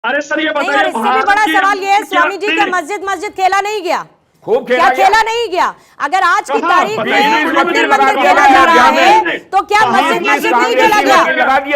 अरे सर ये नहीं, बताइए, और इससे भी बड़ा सवाल ये है, स्वामी जी का मस्जिद खेला नहीं गया, खूब क्या खेला नहीं गया? अगर आज की तारीख में मंदिर खेला जा रहा है तो क्या मस्जिद नहीं खेला गया? हाजी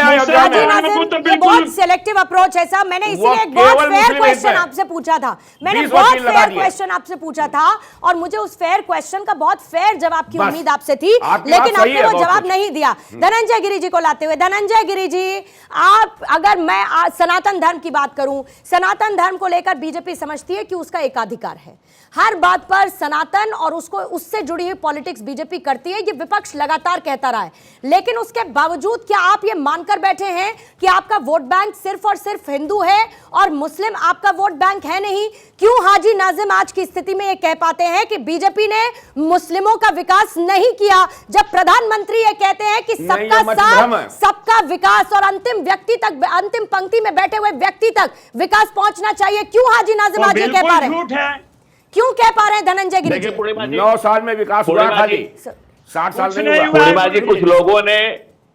नाज़िम, ये बहुत सिलेक्टिव अप्रोच है साहब। मैंने इसीलिए एक बहुत फेयर क्वेश्चन आपसे पूछा था, मैंने बहुत फेयर क्वेश्चन आपसे पूछा था और मुझे उस फेयर क्वेश्चन का बहुत फेयर जवाब की उम्मीद आपसे थी, लेकिन आपने वो जवाब नहीं दिया। धनंजय गिरी जी को लाते हुए, धनंजय गिरी जी, आप, अगर मैं सनातन धर्म की बात करूं, सनातन धर्म को लेकर बीजेपी समझती है कि उसका एकाधिकार है, हर बात पर सनातन और उसको उससे जुड़ी हुई पॉलिटिक्स बीजेपी करती है, ये विपक्ष लगातार कहता रहा है, लेकिन उसके बावजूद क्या आप ये मानकर बैठे हैं कि आपका वोट बैंक सिर्फ और सिर्फ हिंदू है और मुस्लिम आपका वोट बैंक है नहीं? क्यों हाजी नाज़िम आज की स्थिति में ये कह पाते हैं कि बीजेपी ने मुस्लिमों का विकास नहीं किया, जब प्रधानमंत्री ये कहते हैं कि सबका साथ, सबका विकास और अंतिम व्यक्ति तक, अंतिम पंक्ति में बैठे हुए व्यक्ति तक विकास पहुंचना चाहिए? क्यों हाजी नाज़िम आज ये कह पा रहे हैं? क्यों कह पा रहे हैं धनंजय गिरी जी? 9 साल में विकास हुआ, खाली 60 साल नहीं हुआ। पूर्णिमा जी, कुछ लोगों ने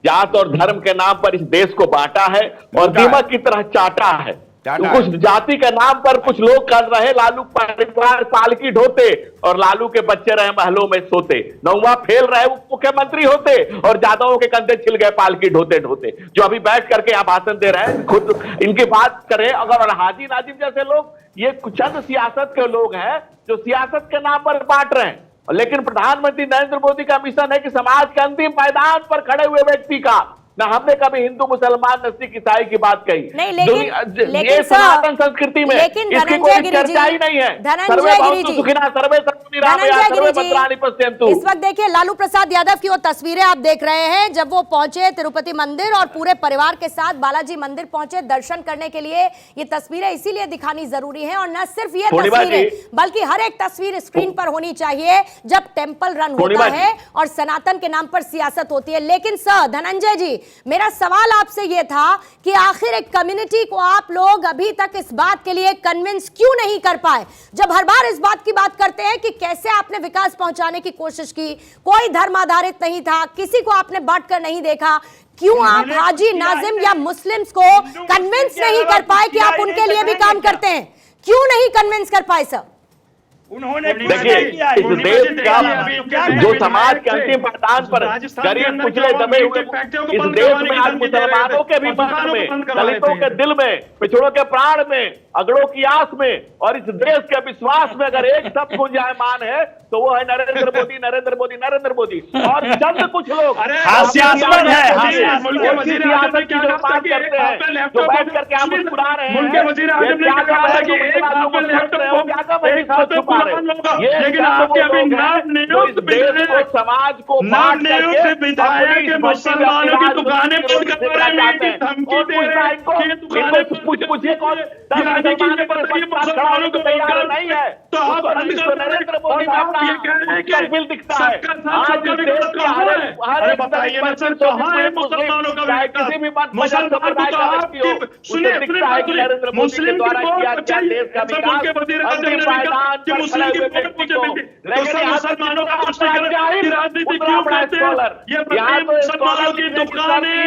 जात और धर्म के नाम पर इस देश को बांटा है और दीमक की तरह चाटा है। तो कुछ जाति के नाम पर कुछ लोग कर रहे, लालू परिवार पालकी ढोते और लालू के बच्चे रहे महलों में सोते, नौवा फेल रहे वो मुख्यमंत्री होते और यादवों के कंधे छिल गए पालकी ढोते ढोते, जो अभी बैठ करके आप भाषण दे रहे हैं। खुद इनकी बात करें अगर, और हाजी नाज़िम जैसे लोग, ये चंद सियासत के लोग हैं जो सियासत के नाम पर बांट रहे हैं, लेकिन प्रधानमंत्री नरेंद्र मोदी का मिशन है कि समाज के अंतिम पायदान पर खड़े हुए व्यक्ति का, ना हमने कभी हिंदू मुसलमान न सिख ईसाई की बात कही नहीं, लेकिन ये सनातन संस्कृति में इसकी कोई चर्चा ही नहीं है। धनंजय गिरी जी, इस वक्त देखिए लालू प्रसाद यादव की वो तस्वीरें आप देख रहे हैं, जब वो पहुंचे तिरुपति मंदिर और पूरे परिवार के साथ बालाजी मंदिर पहुंचे दर्शन करने के लिए। ये तस्वीरें इसीलिए दिखानी जरूरी है, और न सिर्फ ये तस्वीरें बल्कि हर एक तस्वीर स्क्रीन पर होनी चाहिए जब टेंपल रन होता है और सनातन के नाम पर सियासत होती है। लेकिन सर धनंजय जी, मेरा सवाल आपसे यह था कि आखिर एक कम्युनिटी को आप लोग अभी तक इस बात के लिए कन्विंस क्यों नहीं कर पाए, जब हर बार इस बात की बात करते हैं कि कैसे आपने विकास पहुंचाने की कोशिश की, कोई धर्म आधारित नहीं था, किसी को आपने बांटकर नहीं देखा, क्यों आप हाजी नाज़िम या मुस्लिम्स को कन्विंस नहीं कर पाए कि आप उनके लिए भी काम करते हैं? क्यों नहीं कन्विंस कर पाए सर? उन्होंने देखिए, इस देश का जो समाज के अंतिम पायदान पर गरीब कुचले दबे हुए, इस देश में आज मुसलमानों के भी मन में, दलितों के दिल में, पिछड़ों के प्राण में, अगड़ों की आस में और इस देश के विश्वास में अगर एक शब्द गुंजायमान है तो वो है नरेंद्र मोदी, नरेंद्र मोदी, नरेंद्र मोदी। और चंद कुछ लोग हास्यास्पद है, सियासत की जो बात करते हैं, जो बैठ करके आप मुस्कुरा रहे हैं, लेकिन आपके अभी नाम नियुक्त समाज को नाम नियुक्त विधायक मुसलमानों की दुकानें बंद करवाने की धमकी दे रहे हैं। पूछिए कौन मुसलमानों को तैयार नहीं है, तो आप नरेंद्र मोदी ये कह रहे हैं कि बिल दिखता है। अरे बताइए ना सर, कहाँ है मुसलमानों का किसी भी मुसलमान को तो आपकी सुनिए अपने मुस्लिम द्वारा किया गया देश का विकास कि मुस्लिम की वोट मुझे मिलती, तो सब मुसलमानों का राजनीति क्यों करते हैं? ये बताइए, मुसलमानों की दुकानें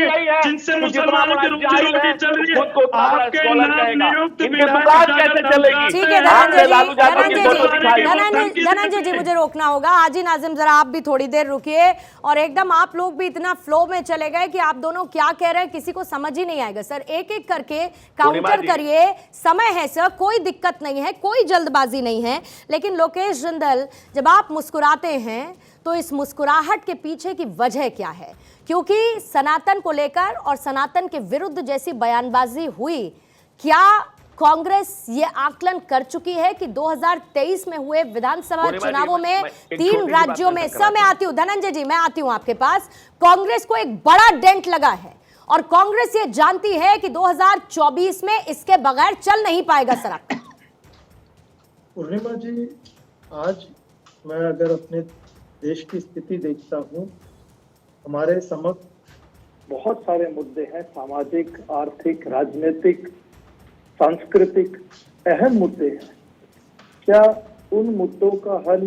जिनसे मुसलमानों की रोजी रोटी चल रही है, आपके नाम नियुक्त विधायक कैसे चलेगी? ठीक है धनंजय जी, मुझे रोकना होगा। हाजी नाज़िम जरा आप भी थोड़ी देर रुकिए, और एकदम आप लोग भी इतना फ्लो में चले गए कि आप दोनों क्या कह रहे हैं किसी को समझ ही नहीं आएगा। सर एक एक करके काउंटर करिए, समय है सर, कोई दिक्कत नहीं है, कोई जल्दबाजी नहीं है। लेकिन लोकेश जिंदल, जब आप मुस्कुराते हैं तो इस मुस्कुराहट के पीछे की वजह क्या है? क्योंकि सनातन को लेकर और सनातन के विरुद्ध जैसी बयानबाजी हुई, क्या कांग्रेस ये आकलन कर चुकी है कि 2023 में हुए विधानसभा चुनावों में 3 राज्यों में, सर मैं आती हूं धनंजय जी, मैं आती हूं आपके पास, कांग्रेस को एक बड़ा डेंट लगा है और कांग्रेस ये जानती है कि 2024 में इसके बगैर चल नहीं पाएगा। सर आपका पूर्णिमा जी, आज मैं अगर अपने देश की स्थिति देखता हूं, हमारे समक्ष बहुत सारे मुद्दे हैं, सामाजिक, आर्थिक, राजनीतिक, सांस्कृतिक अहम मुद्दे हैं। क्या उन मुद्दों का हल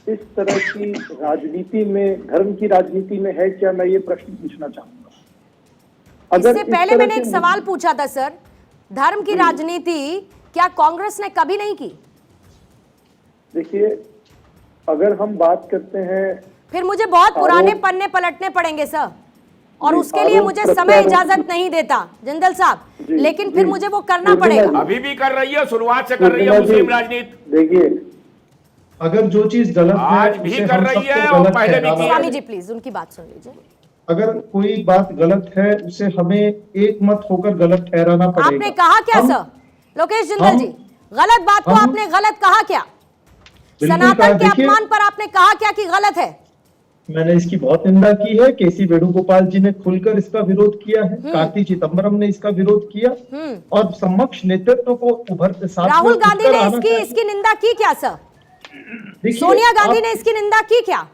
इस तरह की राजनीति में, धर्म की राजनीति में है? क्या मैं ये प्रश्न पूछना चाहूंगा। इससे पहले मैंने एक सवाल पूछा था सर, धर्म की राजनीति क्या कांग्रेस ने कभी नहीं की? देखिए, अगर हम बात करते हैं, फिर मुझे बहुत पुराने पन्ने पलटने पड़ेंगे सर, और उसके लिए मुझे समय इजाजत नहीं देता जिंदल साहब, लेकिन फिर मुझे वो करना पड़ेगा। अभी भी कर रही है, शुरुआत से कर रही है मुस्लिम राजनीति। देखिए, अगर जो चीज गलत है आज भी उसे कर हम रही है सबको और गलत पहले भी ठहराना की है। स्वामी जी प्लीज उनकी बात सुन लीजिए। अगर कोई बात गलत है उसे हमें एक मत होकर गलत ठहराना पड़ेगा। आपने कहा क्या सर लोकेश जिंदल जी? गलत बात को आपने गलत कहा क्या? सनातन के अपमान पर आपने कहा क्या कि गलत है? मैंने इसकी बहुत निंदा की है। केसी वेणुगोपाल जी ने खुलकर इसका विरोध किया है, कार्ति चिदम्बरम ने इसका विरोध किया, और समक्ष नेतृत्व को उभरते साथ राहुल गांधी ने इसकी निंदा की क्या सर? सोनिया गांधी ने इसकी निंदा की क्या?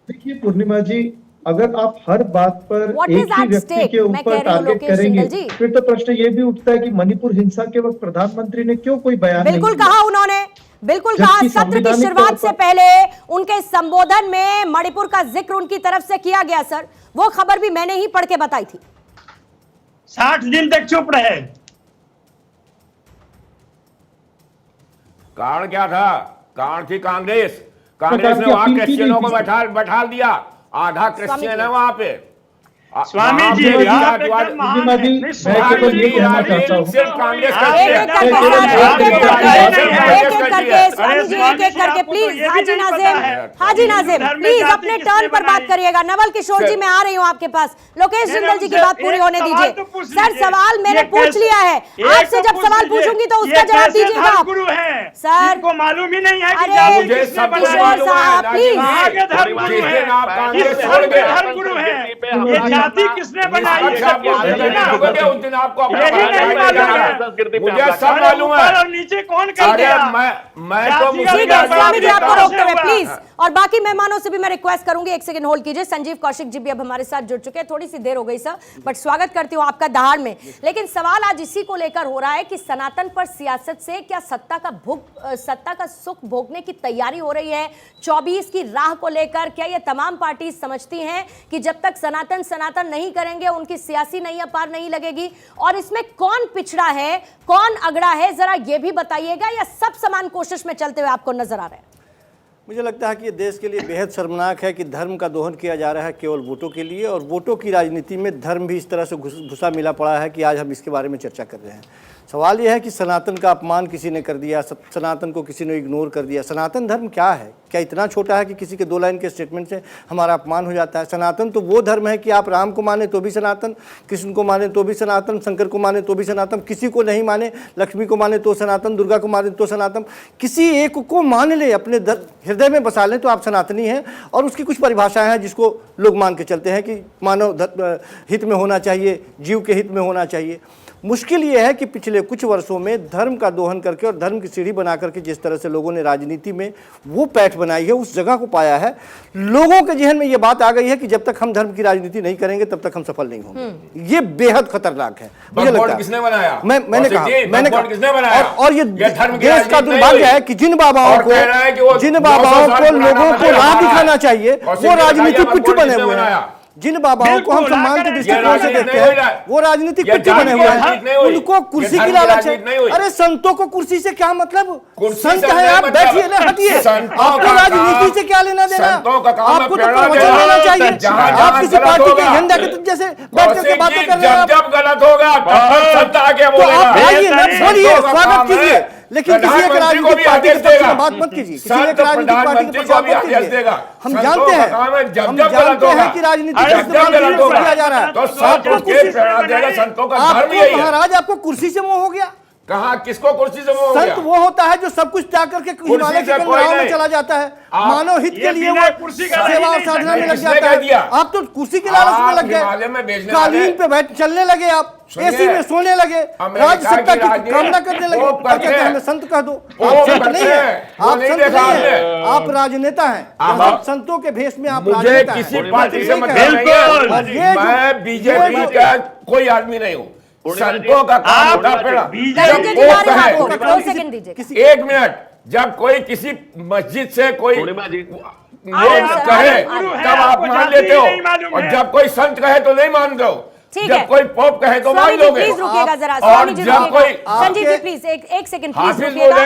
देखिए पूर्णिमा जी, अगर आप हर बात पर What एक is ही at व्यक्ति stake? के मैं कह ऊपर रही हूं टारगेट लोकेश करेंगे, जिंदल जी। फिर तो प्रश्न ये भी उठता है कि मणिपुर हिंसा के वक्त प्रधानमंत्री ने क्यों कोई बयान नहीं बिल्कुल दिया? कहा उन्होंने, बिल्कुल जबकि कहा। सत्र की संवैधानिक शुरुआत तौर से पर- पहले उनके संबोधन में मणिपुर का जिक्र उनकी तरफ से किया गया सर। वो खबर भी मैंने ही पढ़ के बताई थी। 60 दिन तक चुप रहे। कारण क्या था? कारण थी कांग्रेस। कांग्रेस ने वहां क्रिश्चियनों को बैठा दिया, आधा क्रिश्चियन है वहां पे। स्वामी वहां जी, पे आप जातिवाद- एकदम महान हैं। नहीं, मैं स्वामी केवल ये जी, कहना आप चाहता हूं। सिर्फ कांग्रेस आप करती है। एक एक करके एक- सर, एक- एक एक एक- करके, एक- एक एक करके स्वामी जी, एक एक करके आपको तो प्लीज। ये भी हाजी नहीं नाजिम, पता है। हाजी नाजिम धर्म में प्लीज जाति अपने किसने टर्न पर बात बनाई? करिएगा। नवल किशोर जी मैं आ रही हूँ आपके पास। लोकेश मेरे जिंदल जी की उनसे बात पूरी एक होने सवाल दीजिए। तो पूछ सर लीजिए। सवाल मैंने ये पूछ कैसे- लिया है, एक आपसे तो जब पूछ सवाल लीजिए, पूछूंगी तो ये उसका जवाब कैसे दीजिएगा आप। धर्मगुरु हैं? सर, इनको मालूम ही नहीं है कि अरे, जाति मुझे किसने सब कुछ बनाई? मालूम है, साहब, नाजिम प्लीज। जी। आगे धर्मगुरु जिस हैं। दिन आप कांग्रेस इस छोड़ धर्म गए, में धर्मगुरु हैं। ये जाति किसने बनाई? ये निष्पक्ष आप सब बोलते पूछिए ना। रहोगे, उस दिन आपको अपना यही पता नहीं चल जाएगा। मालूम है। मुझे सब अरे मालूम ऊपर है। और नीचे कौन कर अरे गया? मैं तो जाति मुस्लिम ठीक है स्वामी जी, आपको कहाँ रोकते से हुए हुआ? प्लीज, और बाकी मेहमानों से भी मैं रिक्वेस्ट करूंगी, एक सेकंड होल्ड कीजिए। संजीव कौशिक जी भी अब हमारे साथ जुड़ चुके हैं। थोड़ी सी देर हो गई सर, बट स्वागत करती हूँ आपका दहाड़ में। लेकिन सवाल आज इसी को लेकर हो रहा है कि सनातन पर सियासत से क्या सत्ता का सुख भोगने की तैयारी हो रही है? 24 की राह को लेकर क्या ये तमाम पार्टी समझती हैं कि जब तक सनातन नहीं करेंगे उनकी सियासी नैया पार नहीं लगेगी? और इसमें कौन पिछड़ा है, कौन अगड़ा है, जरा ये भी बताइएगा, या सब समान कोशिश में चलते हुए आपको नजर आ रहे हैं? मुझे लगता है कि ये देश के लिए बेहद शर्मनाक है कि धर्म का दोहन किया जा रहा है केवल वोटों के लिए, और वोटों की राजनीति में धर्म भी इस तरह से घुसा मिला पड़ा है कि आज हम इसके बारे में चर्चा कर रहे हैं। सवाल यह है कि सनातन का अपमान किसी ने कर दिया, सनातन को किसी ने इग्नोर कर दिया। सनातन धर्म क्या है? क्या इतना छोटा है कि किसी के 2 लाइन के स्टेटमेंट से हमारा अपमान हो जाता है? सनातन तो वो धर्म है कि आप राम को माने तो भी सनातन, कृष्ण को माने तो भी सनातन, शंकर को माने तो भी सनातन, किसी को नहीं माने, लक्ष्मी को माने तो सनातन, दुर्गा को माने तो सनातन, किसी एक को मान ले, अपने हृदय में बसा लें तो आप सनातनी हैं। और उसकी कुछ परिभाषाएं हैं जिसको लोग मान के चलते हैं कि मानव हित में होना चाहिए, जीव के हित में होना चाहिए। मुश्किल ये है कि पिछले कुछ वर्षों में धर्म का दोहन करके और धर्म की सीढ़ी बना करके जिस तरह से लोगों ने राजनीति में वो पैठ बनाई है, उस जगह को पाया है, लोगों के जहन में ये बात आ गई है कि जब तक हम धर्म की राजनीति नहीं करेंगे तब तक हम सफल नहीं होंगे। ये बेहद खतरनाक है। मुझे लगता है किसने बनाया? मैंने कहा किसने बनाया? और ये देश का दुर्भाग्य है कि जिन बाबाओं को लोगों को राह दिखाना चाहिए वो राजनीतिक पिट्ठू बने हुए हैं। जिन बाबाओं को हम सम्मान के दृष्टिकोण से देखते हैं वो राजनीतिक पिट्ठू बने हुए हैं। उनको कुर्सी की लालच है। अरे संतों को कुर्सी से क्या मतलब? संत है आप, बैठिए ना, हटिए। आपको राजनीति से क्या लेना देना? आपको तो प्रवचन देना चाहिए। आप किसी पार्टी के झंडा के जैसे बैठ करके बातें कर रहे हैं। जब गलत होगा संत आगे तो आप आइए ना, बोलिए, स्वागत कीजिए, लेकिन किसी एक राजनीतिक पार्टी के पक्ष में बात मत कीजिए। किसी एक राजनीतिक पार्टी के पक्ष में बात मत कीजिए। हम जानते हैं कि राजनीति का इस्तेमाल किया जा रहा है। आपको महाराज, आपको कुर्सी से मोह हो गया? कहाँ, किसको कुर्सी से मोह हो गया? संत वो होता है जो सब कुछ त्याग करके हिमालय के कंदराओं में चला जाता है, मानव हित के लिए वो सेवा और साधना में लग जाता है। आप तो कुर्सी के लालच में लग गए, कालीन पे बैठ चलने लगे, आप एसी में सोने लगे, राज्य सत्ता की कामना करने लगे। कहते हैं हमें संत कह दो। आप संत नहीं है, आप संत नहीं है, आप राजनेता हैं। संतों के भेष में आप राजनेता हैं। किसी पार्टी से मतलब नहीं है। मैं बीजेपी का कोई आदमी नहीं हूँ। संतों का काम होता पेड़ा। एक मिनट, जब कोई किसी मस्जिद से कोई कहे तब आप मान लेते हो, और जब कोई संत कहे तो नहीं मानते हो। ठीक जब है। कोई पोप कहे तो मान स्वामी जी लोगे प्लीज रुकिएगा जरा, और स्वामी जी जब रुकिएगा। कोई संजीव जी प्लीज एक सेकंड प्लीज हाफिज रुकिएगा। बोलेगा